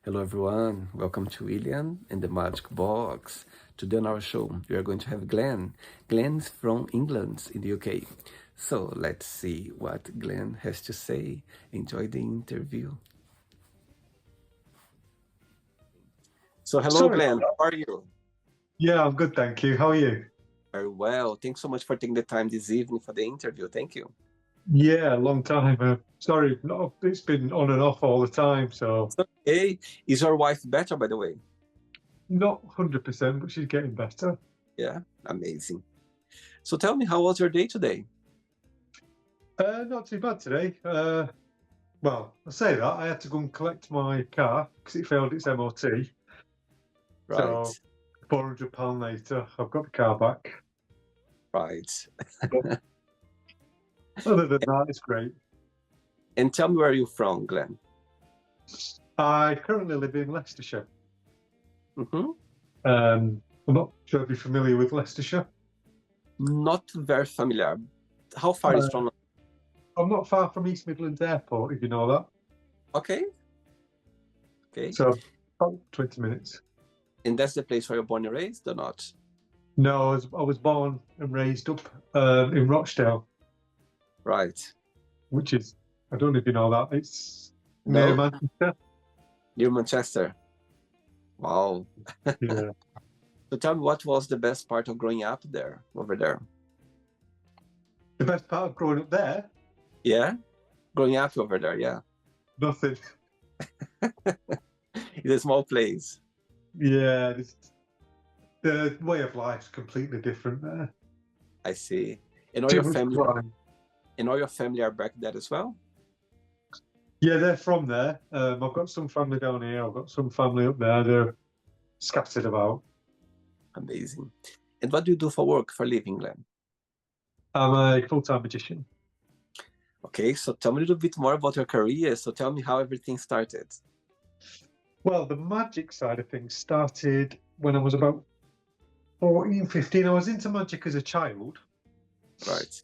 Hello, everyone. Welcome to William and the Magic Box. Today on our show, we are going to have Glenn. Glenn's from England in the UK. So let's see what Glenn has to say. Enjoy the interview. So, hello, Sorry. Glenn. How are you? Yeah, I'm good, thank you. How are you? Very well. Thanks so much for taking the time this evening for the interview. Thank you. Yeah, long time. Sorry, it's been on and off all the time, so Hey, is your wife better, by the way? not 100%, but she's getting better. Yeah, amazing. So tell me, how was your day today? Not too bad today. Well, I say that I had to go and collect my car because it failed its MOT. Right, So £400 later, I've got the car back. right. But other than that, it's great. And tell me where you're from, Glenn. I currently live in Leicestershire. Mm-hmm. I'm not sure if you're familiar with Leicestershire. Not very familiar. How far is Uh, from? I'm not far from East Midlands Airport, if you know that. Okay, okay. So about 20 minutes. And that's the place where you're born and raised, or not? No, I was born and raised up in Rochdale, Right. which is, I don't know if you know that, it's near No, Manchester. near Manchester. Wow. Yeah. So tell me, what was the best part of growing up there, over there? The best part of growing up there, Yeah, growing up over there. Yeah, nothing. it's a small place. Yeah, the way of life's completely different there. I see. And all Too your much family, crime. are back there as well. Yeah, they're from there. I've got some family down here. I've got some family up there. They're scattered about. Amazing. And what do you do for work, for living, Glenn? I'm a full-time magician. Okay, so tell me a little bit more about your career. So tell me how everything started. Well, the magic side of things started when I was about 14, 15. I was into magic as a child. Right.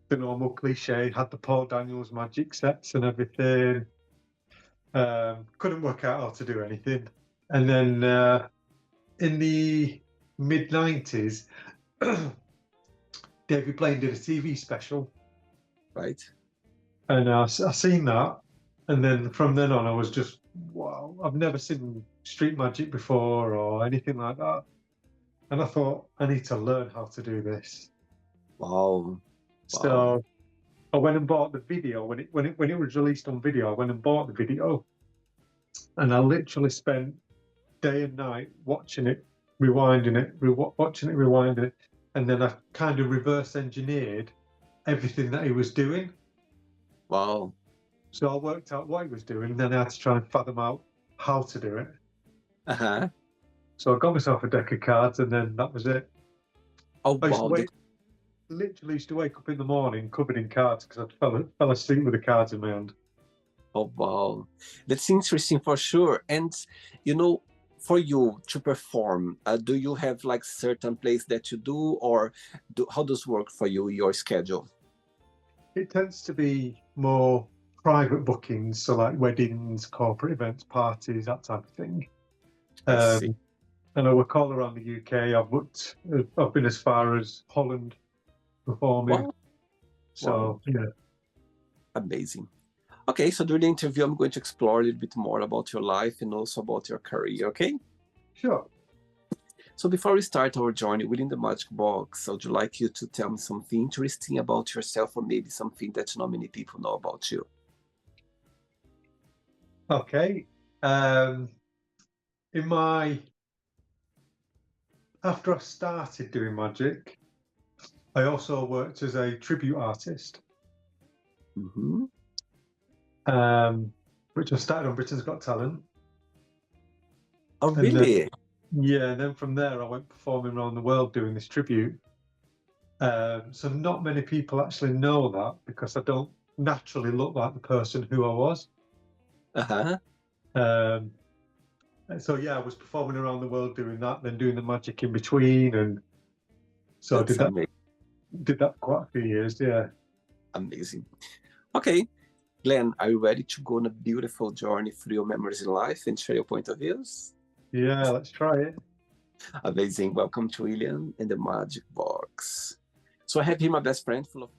The normal cliche, had the Paul Daniels magic sets and everything. Couldn't work out how to do anything. And then in the mid 90s, David Blaine did a TV special, Right. and I seen that. And then from then on, I was just, wow, I've never seen street magic before or anything like that. And I thought, I need to learn how to do this. Wow. Wow. So I went and bought the video when it was released on video. I went and bought the video, and I literally spent day and night watching it, rewinding it, watching it, rewinding it, and then I kind of reverse engineered everything that he was doing. Wow. So I worked out what he was doing, and then I had to try and fathom out how to do it. Uh-huh. So I got myself a deck of cards, and then that was it. Oh, I used to wow. literally used to wake up in the morning covered in cards because I fell asleep with the cards in my hand. Oh, wow. That's interesting for sure. And, for you to perform, do you have like certain place that you do, or how does it work for you, your schedule? It tends to be more private bookings, so like weddings, corporate events, parties, that type of thing. I see. And I work all around the UK. I've been as far as Holland performing. Wow. So yeah. Amazing. Okay, so during the interview, I'm going to explore a little bit more about your life and also about your career, okay? Sure. So before we start our journey within the Magic Box, I would like you to tell me something interesting about yourself, or maybe something that not many people know about you. Okay. After I started doing magic, I also worked as a tribute artist, Mm-hmm. which I started on Britain's Got Talent. Oh, And really? then from there I went performing around the world doing this tribute. So not many people actually know that because I don't naturally look like the person who I was. Uh-huh. So yeah, I was performing around the world doing that, then doing the magic in between, and so That's I amazing. did that for quite a few years. Yeah. Amazing. Okay, Glenn, are you ready to go on a beautiful journey through your memories in life and share your point of views? Yeah, let's try it. Amazing. Welcome to William in the Magic Box. So I have here my best friend full of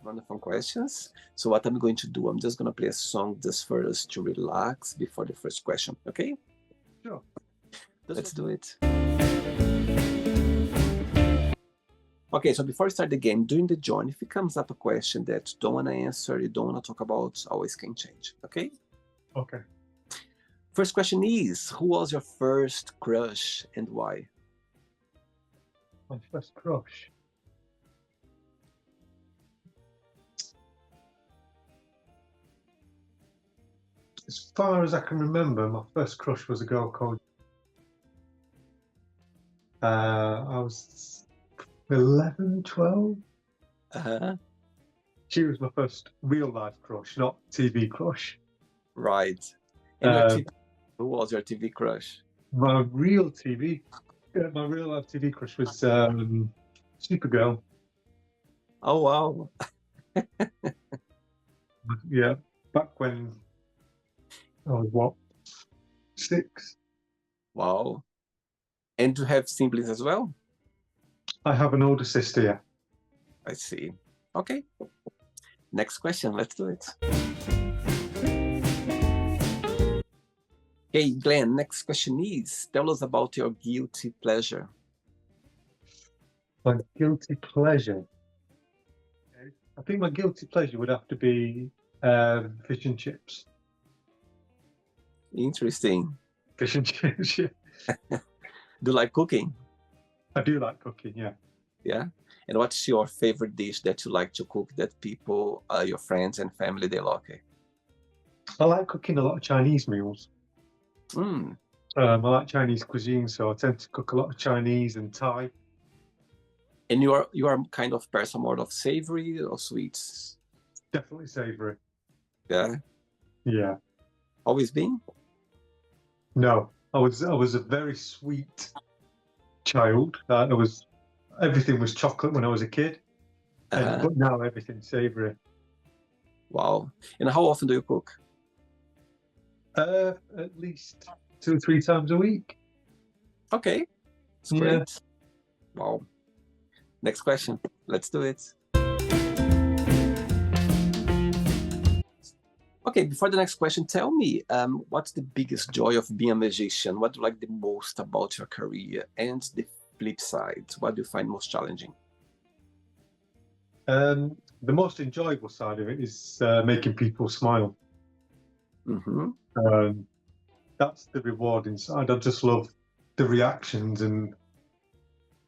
wonderful questions. So what I'm going to do, I'm just going to play a song just for us to relax before the first question, okay? Sure. Let's do it. Okay, so before we start the game, during the journey, if it comes up a question that you don't want to answer, you don't want to talk about, always can change, okay? Okay. First question is, who was your first crush and why? My first crush. As far as I can remember, my first crush was a girl called. I was 11, 12. Uh-huh. She was my first real life crush, not TV crush. Right. And who was your TV crush? My real life TV crush was Supergirl. Oh, wow. Yeah, back when I was 6. Wow. And to have siblings as well? I have an older sister, yeah. I see. Okay. Next question. Let's do it. Okay, Glenn, next question is, tell us about your guilty pleasure. My guilty pleasure. I think my guilty pleasure would have to be fish and chips. Interesting. Fish and chips, yeah. Do you like cooking? I do like cooking, yeah. Yeah. And what's your favorite dish that you like to cook that people, your friends and family, they like? I like cooking a lot of Chinese meals. Mm. I like Chinese cuisine, so I tend to cook a lot of Chinese and Thai. And you are kind of person more of savory or sweets? Definitely savoury. Yeah. Yeah. Always been? No, I was a very sweet child. Everything was chocolate when I was a kid, but now everything's savoury. Wow. And how often do you cook? At least 2 or 3 times a week. Okay. It's great. Wow. Next question. Let's do it. Okay, before the next question, tell me, what's the biggest joy of being a magician? What do you like the most about your career? And the flip side, what do you find most challenging? The most enjoyable side of it is making people smile. Mm-hmm. That's the rewarding side. I just love the reactions and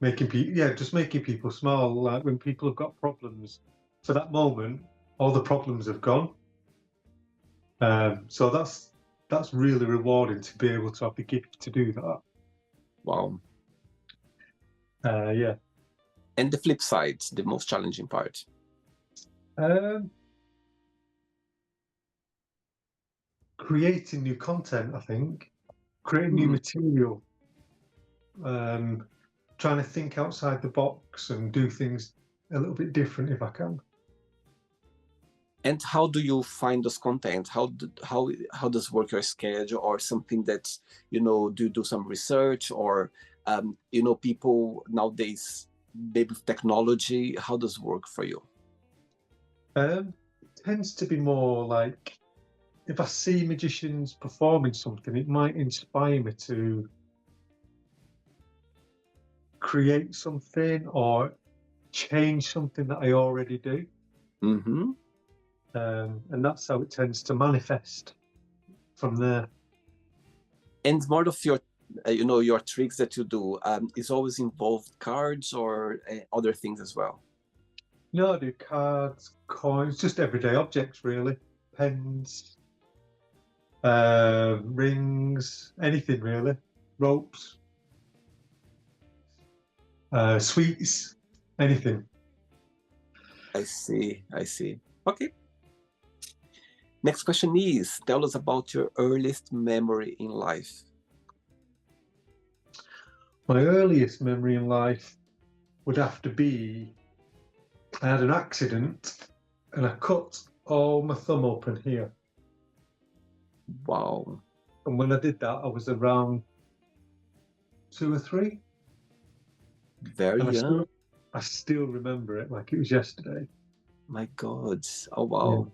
making people smile. Like when people have got problems, for that moment, all the problems have gone. So that's really rewarding to be able to have the gift to do that. Wow. Yeah. And the flip side, the most challenging part? Creating new content, I think. Creating new material. Trying to think outside the box and do things a little bit different if I can. And how do you find those content? How does work your schedule, or something that, do you do some research, or people nowadays, maybe with technology, how does it work for you? It tends to be more like, if I see magicians performing something, it might inspire me to create something or change something that I already do. Mm-hmm. And that's how it tends to manifest from there. And more of your, your tricks that you do is always involved cards or other things as well? No, I do cards, coins, just everyday objects, really. Pens, rings, anything really. Ropes, sweets, anything. I see. Okay. Next question is, tell us about your earliest memory in life. My earliest memory in life would have to be I had an accident and I cut all my thumb open here. Wow. And when I did that, I was around 2 or 3. Very And young. I still remember it like it was yesterday. My God. Oh, Yeah. wow.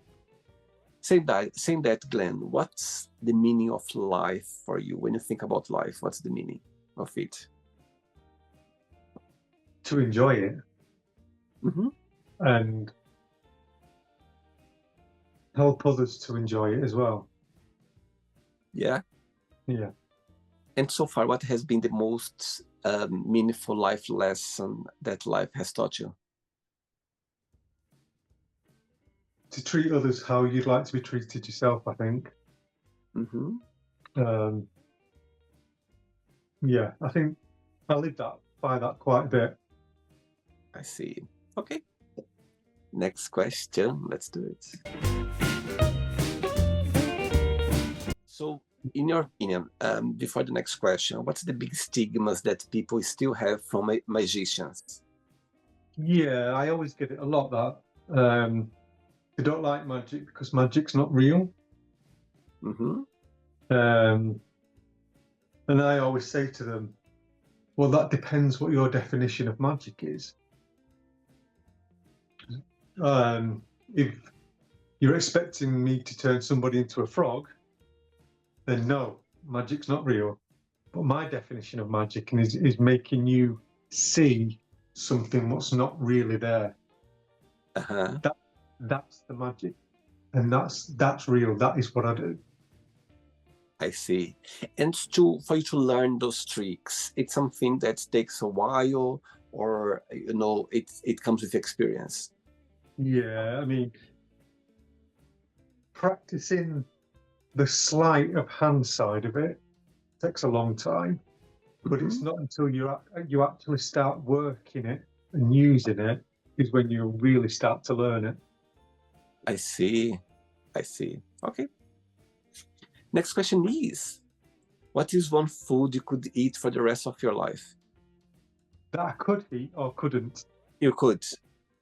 Saying that, Glenn, what's the meaning of life for you? When you think about life, what's the meaning of it? To enjoy it Mm-hmm. and help others to enjoy it as well. Yeah. Yeah. And so far, what has been the most meaningful life lesson that life has taught you? To treat others how you'd like to be treated yourself, I think. Mm-hmm. Yeah, I think I live by that quite a bit. I see. Okay. Next question. Let's do it. So, in your opinion, before the next question, what's the big stigmas that people still have from magicians? Yeah, I always get it a lot that they don't like magic because magic's not real. Mm-hmm. And I always say to them, well, that depends what your definition of magic is. If you're expecting me to turn somebody into a frog, then no, magic's not real. But my definition of magic is making you see something what's not really there. Uh-huh. That's the magic, and that's real. That is what I do. I see. And for you to learn those tricks, it's something that takes a while, or it comes with experience. Yeah, I mean, practicing the sleight of hand side of it takes a long time, but it's not until you actually start working it and using it is when you really start to learn it. I see. Okay. Next question is, what is one food you could eat for the rest of your life? That I could eat or couldn't. You could.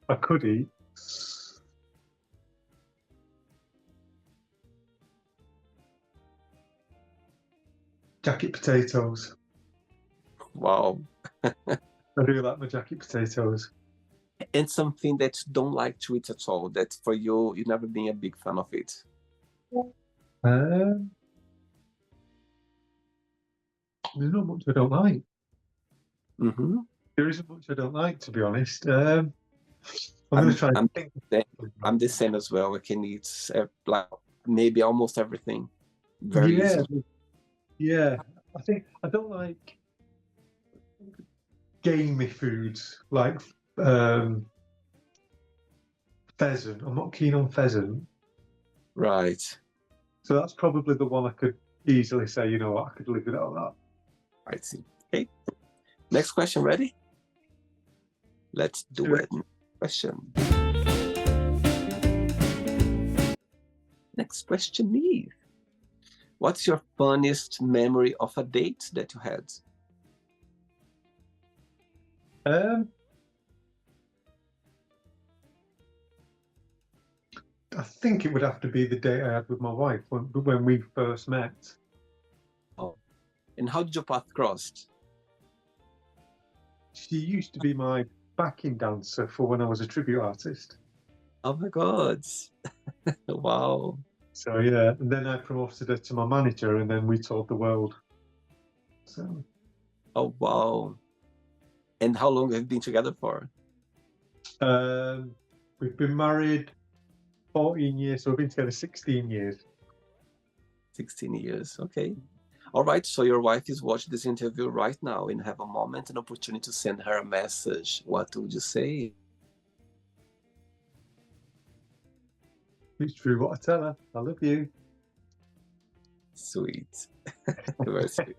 I could eat. Jacket potatoes. Wow. I do like my jacket potatoes. And something that you don't like to eat at all, that for you, you've never been a big fan of it. There's not much I don't like. Mm-hmm. There isn't much I don't like, to be honest. I'm going to try and think. I'm the same as well. I can eat like maybe almost everything. Very easy. Yeah. I think I don't like gamey foods like pheasant. I'm not keen on pheasant. Right. So that's probably the one I could easily say, you know what, I could live without that. I see. Okay. Next question, ready? Let's do it. Question. Next question is, what's your funniest memory of a date that you had? I think it would have to be the date I had with my wife when we first met. Oh. And how did your path cross? She used to be my backing dancer for when I was a tribute artist. Oh my God. Wow. So yeah, and then I promoted her to my manager, and then we toured the world. So. Oh wow. And how long have you been together for? We've been married 14 years, so we've been together 16 years. 16 years, okay. All right, so your wife is watching this interview right now and have a moment, an opportunity to send her a message. What would you say? It's true what I tell her. I love you. Sweet. Very sweet.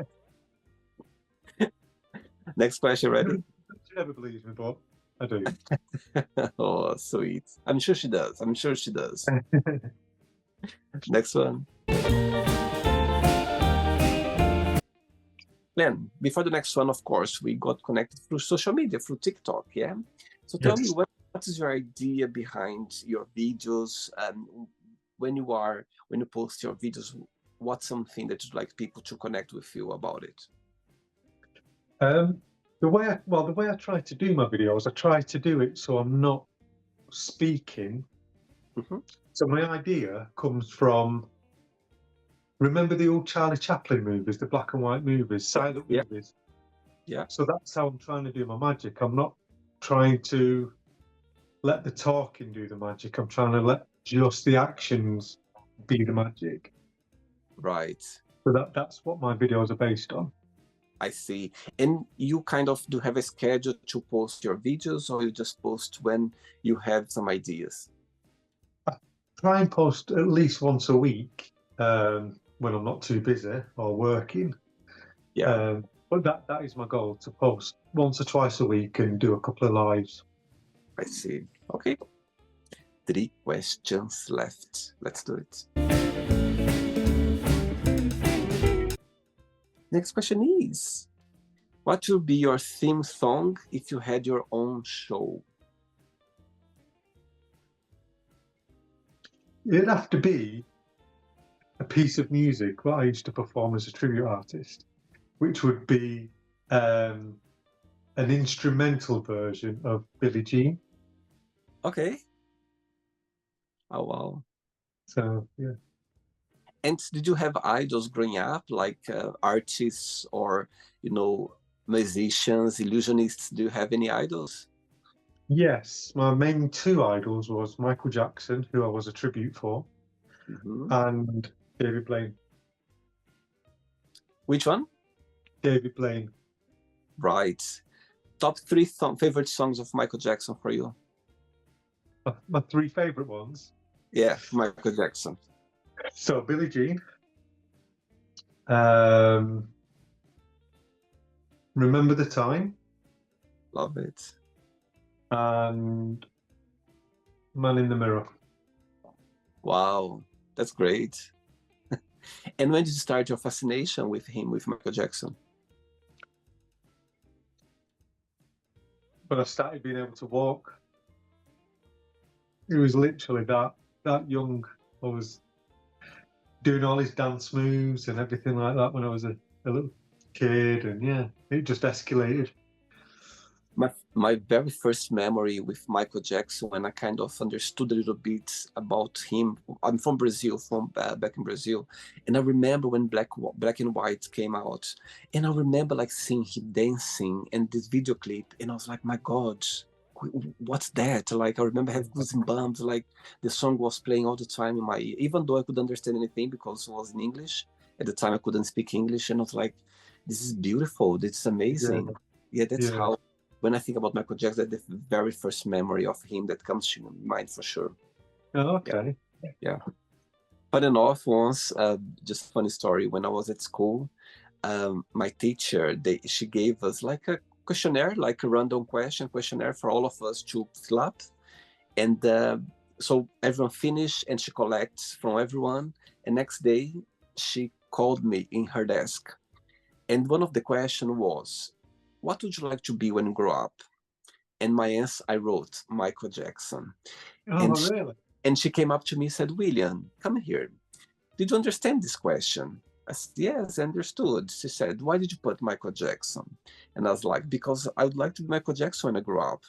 Next question, ready? She never believes me, but I do. Oh, sweet. I'm sure she does. Next one. Glenn, before the next one, of course, we got connected through social media, through TikTok, yeah? So tell me, Yes. what is your idea behind your videos? When you post your videos, what's something that you'd like people to connect with you about it? The way I try to do my videos, I try to do it so I'm not speaking. Mm-hmm. So my idea comes from, remember the old Charlie Chaplin movies, the black and white movies, silent Yeah, movies. yeah, So that's how I'm trying to do my magic. I'm not trying to let the talking do the magic. I'm trying to let just the actions be the magic. right. So that's what my videos are based on. I see. And you kind of do have a schedule to post your videos, or you just post when you have some ideas? I try and post at least once a week when I'm not too busy or working. Yeah, But that is my goal, to post once or twice a week and do a couple of lives. I see. Okay. 3 questions left. Let's do it. Next question is, what will be your theme song if you had your own show? It'd have to be a piece of music that I used to perform as a tribute artist, which would be an instrumental version of Billie Jean. Okay. Oh, wow. So yeah. And did you have idols growing up, like artists or, musicians, illusionists? Do you have any idols? Yes, my main two idols was Michael Jackson, who I was a tribute for, Mhm. and David Blaine. Which one? David Blaine. Right. Top 3 favorite songs of Michael Jackson for you? My three favorite ones. Yeah, Michael Jackson. So Billie Jean, um, Remember the Time, Love it. and Man in the Mirror. Wow, that's great. And when did you start your fascination with him, with Michael Jackson? When I started being able to walk, it was literally that young. I was doing all his dance moves and everything like that when I was a little kid, and yeah, it just escalated. My very first memory with Michael Jackson, when I kind of understood a little bit about him. I'm from Brazil, from back in Brazil, and I remember when Black and White came out, and I remember like seeing him dancing and this video clip, and I was like, my God, what's that? Like I remember having goosebumps, like the song was playing all the time in my ear, even though I couldn't understand anything because it was in English. At the time, I couldn't speak English, and I was like, this is beautiful. This is Yeah, amazing. Yeah, that's yeah. how when I think about Michael Jackson, that's the very first memory of him that comes to mind for sure. Oh, okay. Yeah. But enough, once, just funny story. When I was at school, my teacher, she gave us like a questionnaire, like a random questionnaire for all of us to fill up. And so everyone finished and she collects from everyone. And next day, she called me in her desk. And one of the questions was, what would you like to be when you grow up? And my answer, I wrote Michael Jackson. Oh, And really? she came up to me and said, William, come here. Did you understand this question? I said, yes, I understood. She said, why did you put Michael Jackson? And I was like, because I would like to be Michael Jackson when I grow up.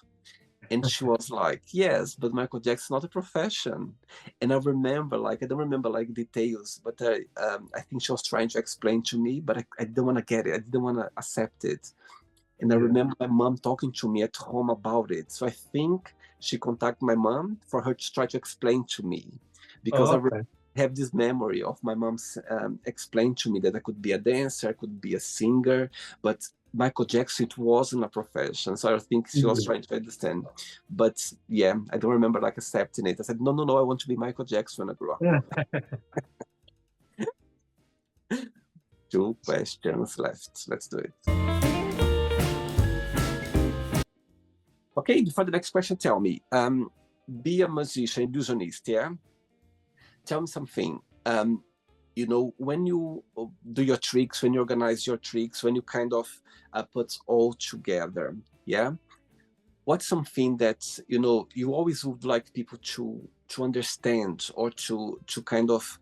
And she was like, yes, but Michael Jackson's not a profession. And I remember, like, I don't remember like details, but I think she was trying to explain to me, but I didn't want to get it. I didn't want to accept it. And I Yeah. remember my mom talking to me at home about it. So I think she contacted my mom for her to try to explain to me, because Oh, I okay. have this memory of my mom explain to me that I could be a dancer, I could be a singer, but Michael Jackson, it wasn't a profession. So I think she was trying to understand. But yeah, I don't remember like accepting it. I said, no, no, no, I want to be Michael Jackson when I grow up. Yeah. 2 questions left. Let's do it. Okay, before the next question, tell me, be a musician, illusionist, yeah? Tell me something. you know, when you do your tricks, when you organize your tricks, when you kind of put all together, yeah, what's something that, you know, you always would like people to understand, or to kind of,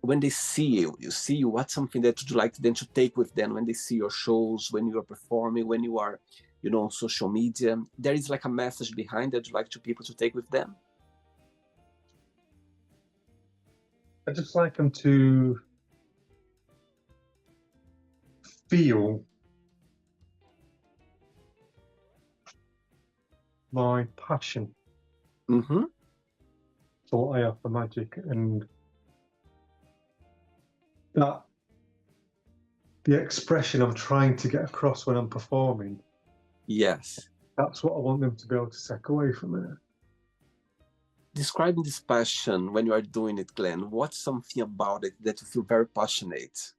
when they see you see you, what's something that you'd like them to take with them when they see your shows, when you are performing, when you are, you know, on social media? There is like a message behind that you'd like to people to take with them. I just like them to feel my passion Mm-hmm. for what I have for magic, and that the expression I'm trying to get across when I'm performing. Yes. That's what I want them to be able to take away from it. Describing this passion when you are doing it, Glenn, what's something about it that you feel very passionate?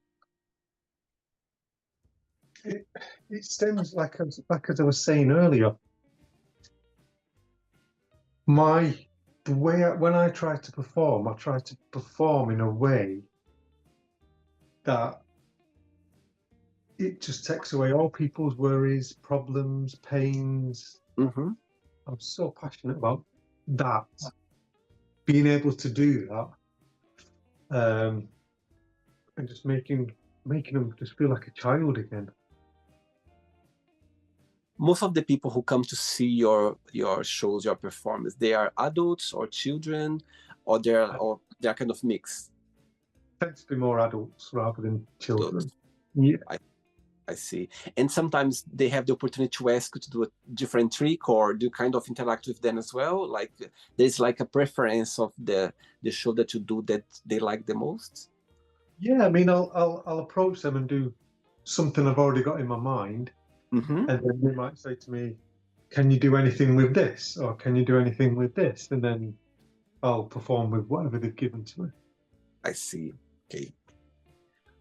It stems, like as I was saying earlier, the way when I try to perform, I try to perform in a way that it just takes away all people's worries, problems, pains. Mm-hmm. I'm so passionate about that, being able to do that, and just making them just feel like a child again. Most of the people who come to see your shows, your performance, they are adults or children, or they're kind of mixed. Tends to be more adults rather than children. Adults. Yeah. I see. And sometimes they have the opportunity to ask you to do a different trick, or do you kind of interact with them as well? Like there's like a preference of the show that you do that they like the most? Yeah, I mean, I'll approach them and do something I've already got in my mind, Mm-hmm. and then they might say to me, "Can you do anything with this?" or "Can you do anything with this?" And then I'll perform with whatever they've given to me. I see. Okay.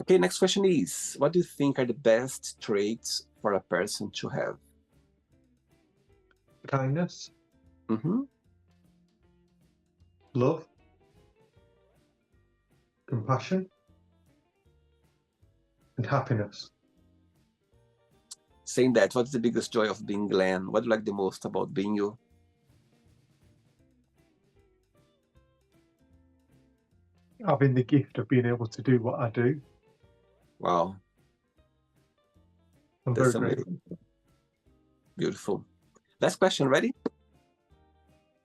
Okay, next question is, what do you think are the best traits for a person to have? Kindness, Mm-hmm. love, compassion, and happiness. Saying that, what's the biggest joy of being Glenn? What do you like the most about being you? Having the gift of being able to do what I do. Wow, I'm that's very amazing. grateful. Beautiful. Last question, ready?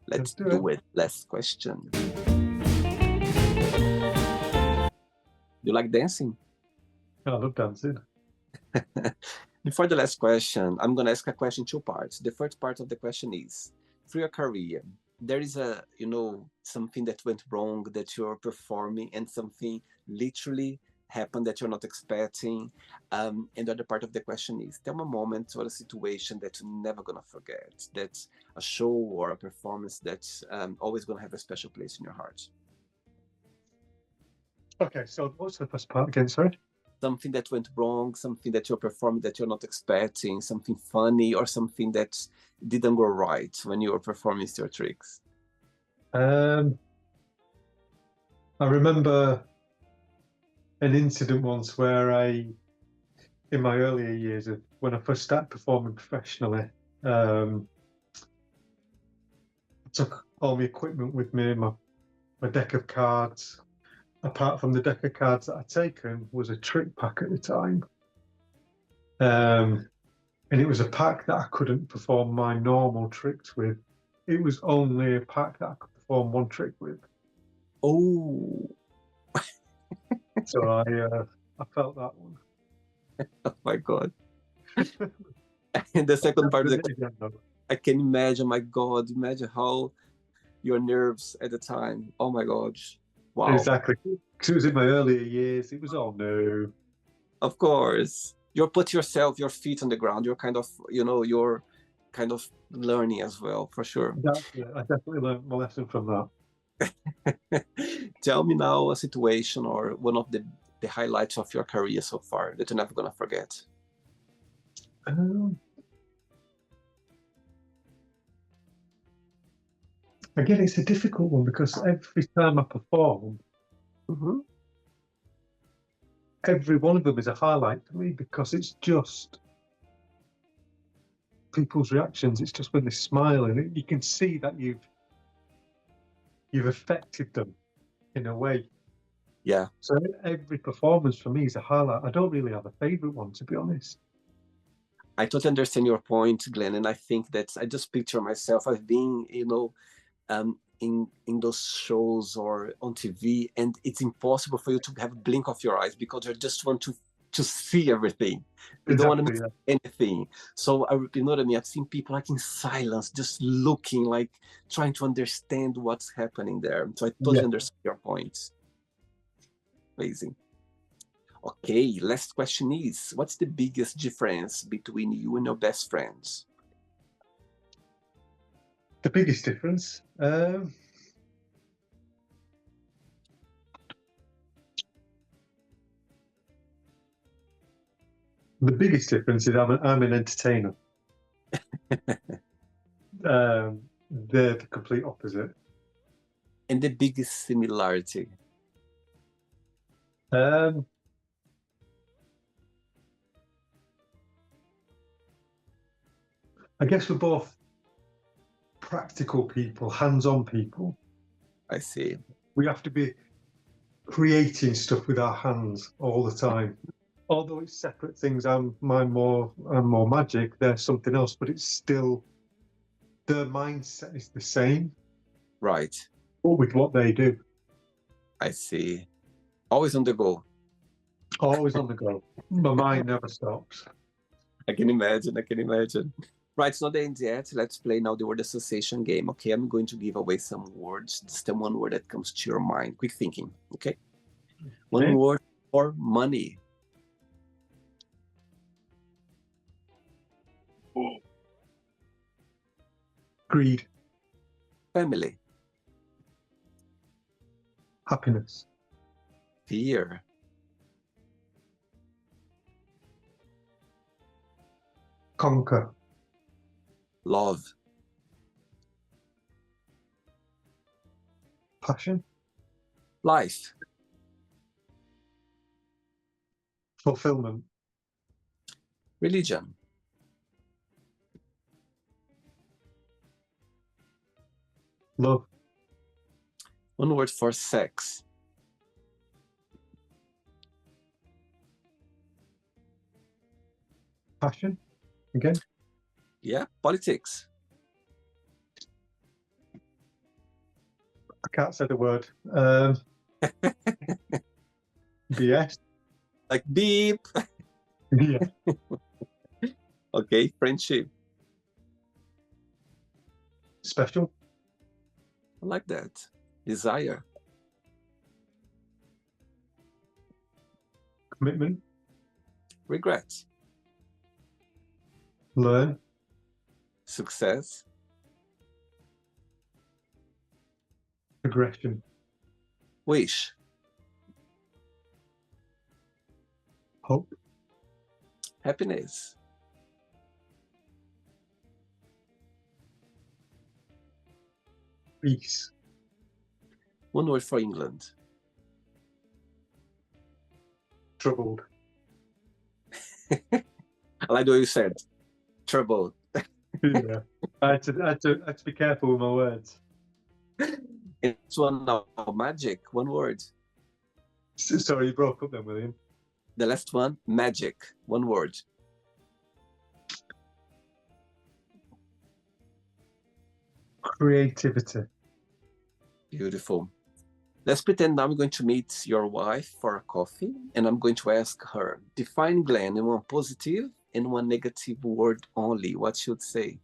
Let's do do it. it. Last question. You like dancing? I love dancing. Before the last question, I'm going to ask a question in two parts. The first part of the question is, through your career, there is a, you know, something that went wrong that you're performing, and something literally happened that you're not expecting. And the other part of the question is, tell me a moment or a situation that you're never going to forget, that's a show or a performance that's always going to have a special place in your heart. Okay, so what's the first part again? Sorry. Something that went wrong, something that you're performing that you're not expecting, something funny, or something that didn't go right when you were performing your tricks? I remember an incident once where in my earlier years of when I first started performing professionally, I took all my equipment with me, my deck of cards. Apart from the deck of cards that I'd taken was a trick pack at the time. And it was a pack that I couldn't perform my normal tricks with. It was only a pack that I could perform one trick with. Oh, So I felt that one. oh my God. And the second part of the question, I can imagine, my God, imagine how your nerves at the time. Oh my gosh. Wow. Exactly. Because it was in my earlier years. It was all new. Of course. You're put yourself, your feet on the ground. You're kind of, you know, you're kind of learning as well, for sure. I definitely learned my lesson from that. Tell me now a situation or one of the highlights of your career so far that you're never going to forget. Again, it's a difficult one because every time I perform, Mm-hmm. every one of them is a highlight for me, because it's just people's reactions. It's just when they smile, and you can see that you've affected them in a way. Yeah. So every performance for me is a highlight. I don't really have a favorite one, to be honest. I totally understand your point, Glenn, and I think that I just picture myself. I've been, in those shows or on TV, and it's impossible for you to have a blink of your eyes because you just want to see everything. You don't want to Exactly. miss anything. So you know what I mean? I've seen people like in silence, just looking, like trying to understand what's happening there. So I totally Yeah. understand your points. Amazing. Okay, last question is, what's the biggest difference between you and your best friends? The biggest difference. The biggest difference is I'm an entertainer. They're the complete opposite. And the biggest similarity? Um, I guess we're both practical people, hands-on people. I see. We have to be creating stuff with our hands all the time. Although it's separate things, I'm more magic. They're something else, but it's still, their mindset is the same. Right. But with what they do, I see. Always on the go. always on the go. My mind never stops. I can imagine. I can imagine. Right, it's not the end yet. Let's play now the word association game. Okay, I'm going to give away some words. Just the one word that comes to your mind. Quick thinking. Okay. One Okay. word for money. Greed, Family. happiness, Fear. conquer, Love. passion, Life. fulfillment, Religion. love, One word for sex. passion. Again, Yeah. Politics. I can't say the word. BS. Like beep. Yeah. Okay. Friendship. Special, I like that. Desire. commitment, Regret. learn, Success. progression, Wish. hope, Happiness. peace, One word for England. troubled. I like the way you said. Trouble. Yeah. I had to be careful with my words. It's one now. Magic. One word. Sorry, you broke up then, William. The last one. Magic. One word. Creativity. Beautiful. Let's pretend now I'm going to meet your wife for a coffee, and I'm going to ask her, define Glenn in one positive and one negative word only. What should say?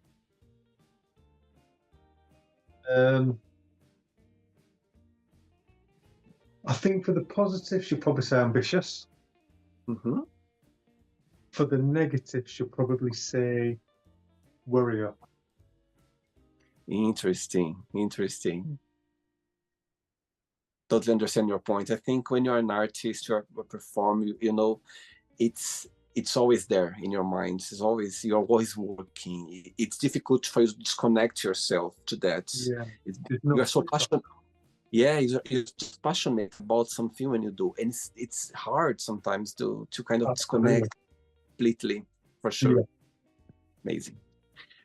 I think for the positive, she'll probably say ambitious. Mm-hmm. For the negative, she'll probably say worrier. Interesting. Interesting. Totally understand your point. I think when you're an artist, you're a performer, you know, it's always there in your mind. It's always, you're always working. It's difficult for you to disconnect yourself to that. Yeah. You're so passionate. Yeah, you're just passionate about something when you do, and it's hard sometimes to kind of Absolutely. disconnect completely, for Yeah. sure. Amazing.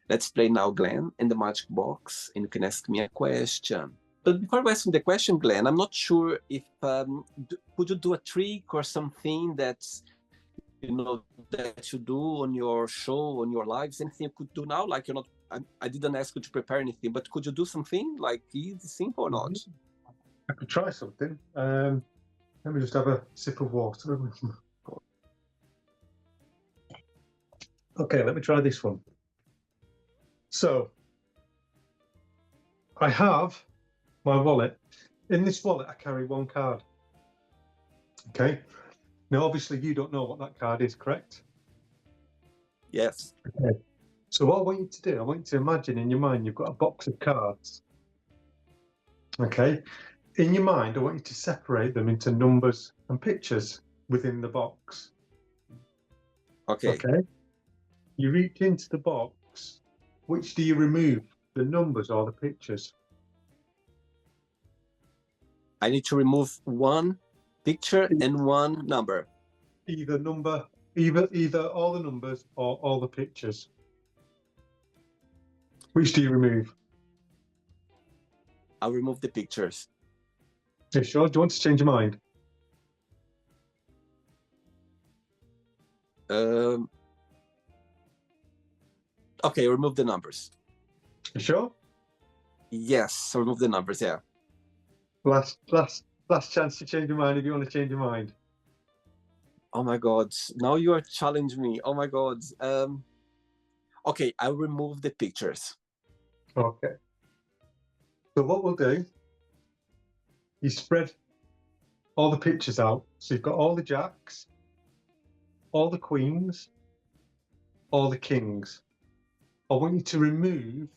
Let's play now, Glenn, in the magic box, and you can ask me a question. But before I ask you the question, Glenn, I'm not sure if could you do a trick or something that's that you do on your show, on your lives, anything you could do now? Like you're not, I didn't ask you to prepare anything, but could you do something like easy, simple or not? I could try something. Let me just have a sip of water. Okay, let me try this one. So I have my wallet. In this wallet, I carry one card. Okay. Now, obviously, you don't know what that card is, correct? Yes. Okay. So what I want you to do, I want you to imagine in your mind you've got a box of cards. Okay. In your mind, I want you to separate them into numbers and pictures within the box. Okay. Okay. You reach into the box. Which do you remove, the numbers or the pictures? I need to remove one picture and one number. Either all the numbers or all the pictures. Which do you remove? I'll remove the pictures. You sure? Do you want to change your mind? Okay, remove the numbers. You sure? Yes, remove the numbers. Yeah. Last chance to change your mind if you want to change your mind. Oh my God! Now you are challenging me. Oh my God. Okay, I'll remove the pictures. Okay. So what we'll do, you spread all the pictures out. So you've got all the jacks, all the queens, all the kings. I want you to remove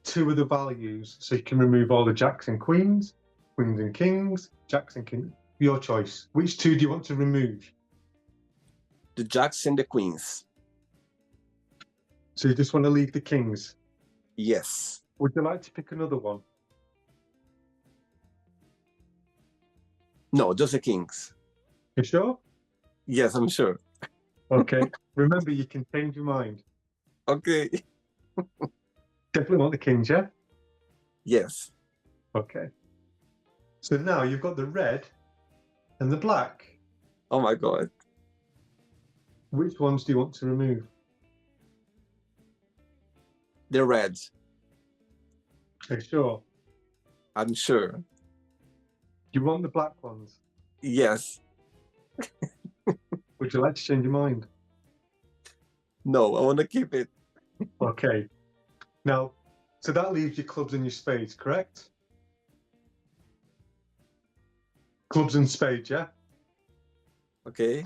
2 of the values. So you can remove all the jacks and queens and kings, jacks and kings. Your choice. Which 2 do you want to remove? The jacks and the queens. So you just want to leave the kings? Yes. Would you like to pick another one? No, just the kings. You sure? Yes, I'm sure. Okay. Remember, you can change your mind. Okay. Definitely want the kings, yeah? Yes. Okay. So now you've got the red and the black. Oh my God. Which ones do you want to remove? The red. Are you sure? I'm sure. You want the black ones? Yes. Would you like to change your mind? No, I want to keep it. Okay. Now, so that leaves your clubs and your spades, correct? Clubs and spades, yeah? Okay.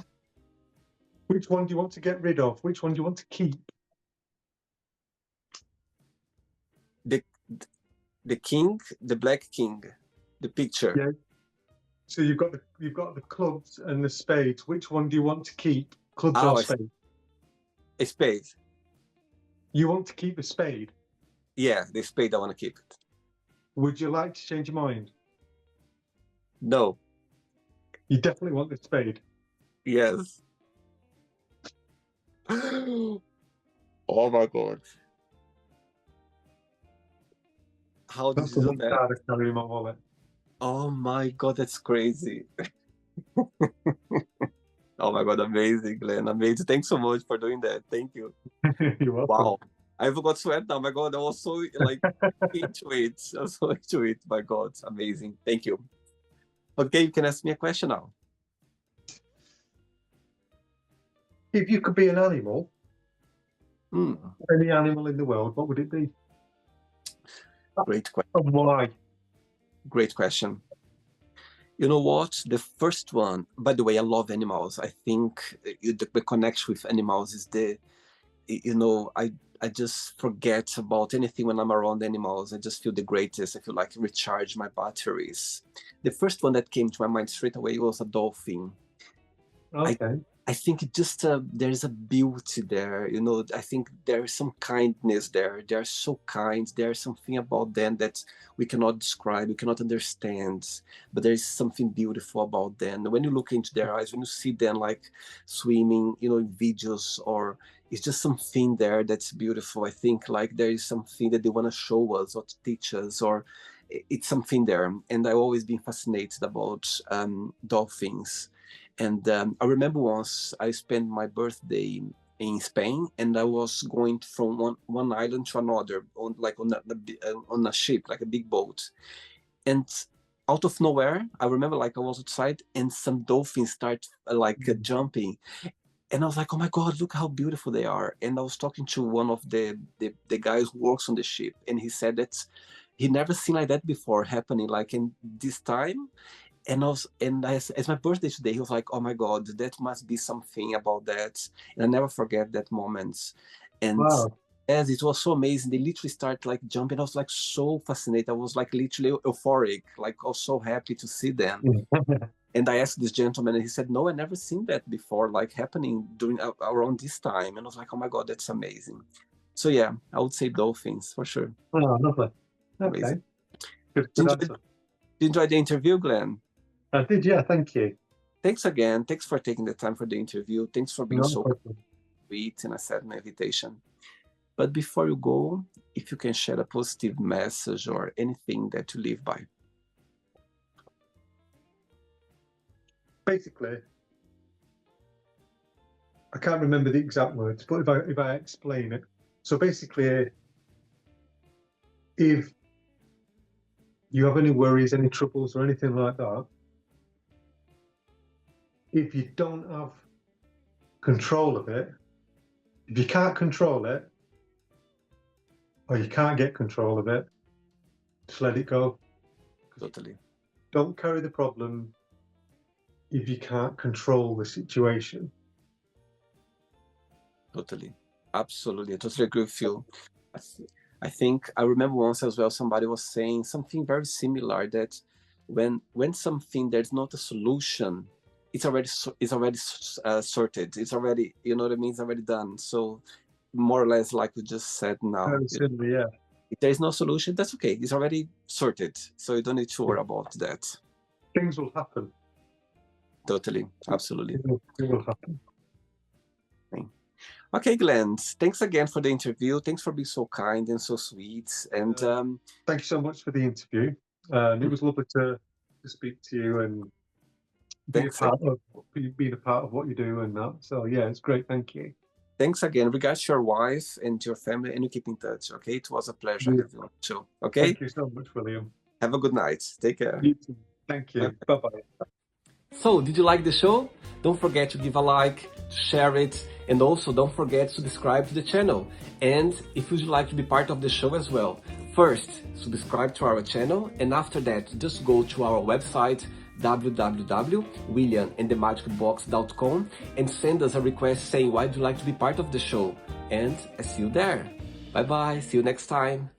Which one do you want to get rid of? Which one do you want to keep? The king, the black king, the picture. Yeah. So you've got the clubs and the spades. Which one do you want to keep? Clubs or spades? A spade. You want to keep a spade? Yeah, the spade, I want to keep it. Would you like to change your mind? No. You definitely want the spade? Yes. Oh my God. How did That's you the do one that? card I carry in my wallet. Oh my God, that's crazy. Oh my God, amazing, Glenn. Amazing. Thanks so much for doing that. Thank you. You're welcome. Wow. I forgot sweat now. My God, I was so like into it. I was so into it. My God, amazing. Thank you. Okay, you can ask me a question now. If you could be an animal, Hmm. any animal in the world, what would it be? Great question. And why? Great question. You know what? The first one, by the way, I love animals. I think the connection with animals is I just forget about anything when I'm around animals. I just feel the greatest. I feel like recharge my batteries. The first one that came to my mind straight away was a dolphin. Okay. I think it just there's a beauty there, you know. I think there's some kindness there. They're so kind. There's something about them that we cannot describe, we cannot understand, but there is something beautiful about them. When you look into their eyes, when you see them like swimming, you know, in videos, or it's just something there that's beautiful. I think like there is something that they want to show us or to teach us, or it's something there. And I've always been fascinated about dolphins. And I remember once I spent my birthday in Spain, and I was going from one island to another on like on a ship, like a big boat. And out of nowhere, I remember like I was outside and some dolphins start jumping. And I was like, oh my God, look how beautiful they are. And I was talking to one of the guys who works on the ship, and he said that he never seen like that before happening like in this time. And as my birthday today, he was like, oh my God, that must be something about that. And I never forget that moment. And Wow. as it was so amazing, they literally start like jumping. I was like so fascinated. I was like literally euphoric, like I was so happy to see them. And I asked this gentleman, and he said, no, I never seen that before, like happening during around this time. And I was like, oh my God, that's amazing. So yeah, I would say dolphins for sure. Oh, lovely. Okay. Amazing. Good Did you answer. enjoy the interview, Glenn? I did, yeah, thank you. Thanks again. Thanks for taking the time for the interview. Thanks for being No so problem. sweet and accepting my invitation. But before you go, if you can share a positive message or anything that you live by. Basically, I can't remember the exact words, but if I explain it. So basically, if you have any worries, any troubles or anything like that, if you don't have control of it, if you can't control it, or you can't get control of it, just let it go. Totally. Don't carry the problem if you can't control the situation. Totally. Absolutely. I totally agree with you. I think I remember once as well, somebody was saying something very similar, that when something there's not a solution, it's already sorted. It's already, you know what I mean? It's already done. So more or less like we just said now. Very simply, yeah. If there's no solution, that's okay. It's already sorted. So you don't need to worry about that. Things will happen. Totally. Absolutely. It will happen. Okay, Glenn, thanks again for the interview. Thanks for being so kind and so sweet. And thank you so much for the interview. It was lovely to speak to you and being a part of what you do and that. So yeah, it's great. Thank you. Thanks again. Regards to your wife and your family, and you keep in touch. Okay, it was a pleasure having you on the show. Okay. Thank you so much, William. Have a good night. Take care. You too. Thank you. Bye bye. So, did you like the show? Don't forget to give a like, to share it, and also don't forget to subscribe to the channel. And if you'd like to be part of the show as well, first subscribe to our channel, and after that just go to our website www.williamandthemagicbox.com and send us a request saying why would you like to be part of the show, and I see you there. Bye bye, see you next time.